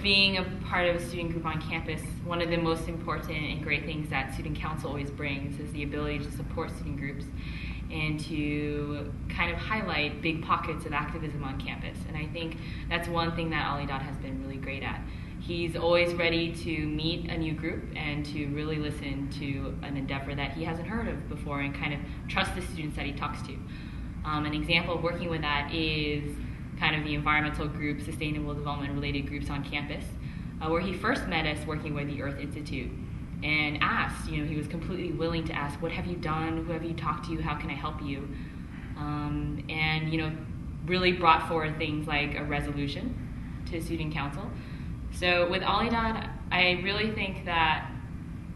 being a part of a student group on campus, one of the most important and great things that student council always brings is the ability to support student groups and to kind of highlight big pockets of activism on campus. And I think that's one thing that Alidad has been really great at. He's always ready to meet a new group and to really listen to an endeavor that he hasn't heard of before and kind of trust the students that he talks to. An example of working with that is kind of the environmental group, sustainable development related groups on campus, where he first met us working with the Earth Institute and asked, he was completely willing to ask, what have you done? Who have you talked to? How can I help you? And really brought forward things like a resolution to student council. So with Alidad, I really think that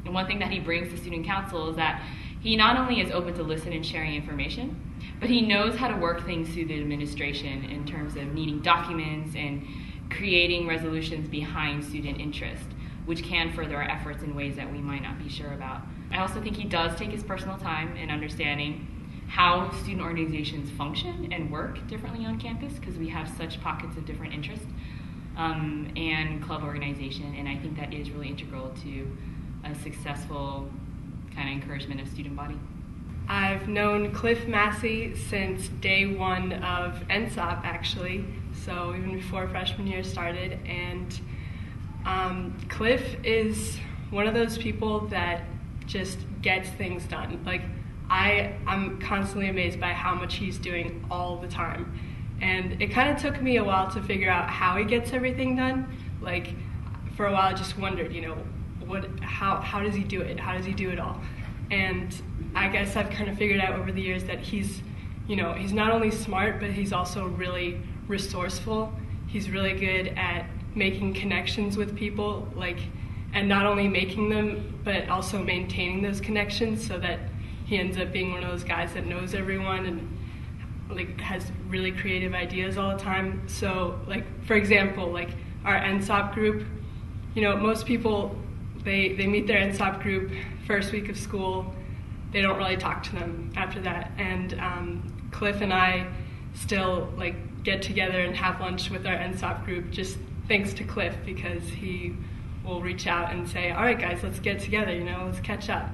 one thing that he brings to student council is that he not only is open to listen and sharing information, but he knows how to work things through the administration in terms of needing documents and creating resolutions behind student interest, which can further our efforts in ways that we might not be sure about. I also think he does take his personal time in understanding how student organizations function and work differently on campus, because we have such pockets of different interest and club organization, and I think that is really integral to a successful kind of encouragement of student body. I've known Cliff Massey since day one of NSOP, actually, so even before freshman year started, and Cliff is one of those people that just gets things done. Like, I'm constantly amazed by how much he's doing all the time. And it kind of took me a while to figure out how he gets everything done. Like, for a while I just wondered, how does he do it? How does he do it all? And I guess I've kind of figured out over the years that he's not only smart, but he's also really resourceful. He's really good at making connections with people, and not only making them, but also maintaining those connections so that he ends up being one of those guys that knows everyone and has really creative ideas all the time. So, for example, our NSOP group, most people, they meet their NSOP group first week of school. They don't really talk to them after that. And Cliff and I still get together and have lunch with our NSOP group, just thanks to Cliff, because he will reach out and say, all right guys, let's get together, let's catch up.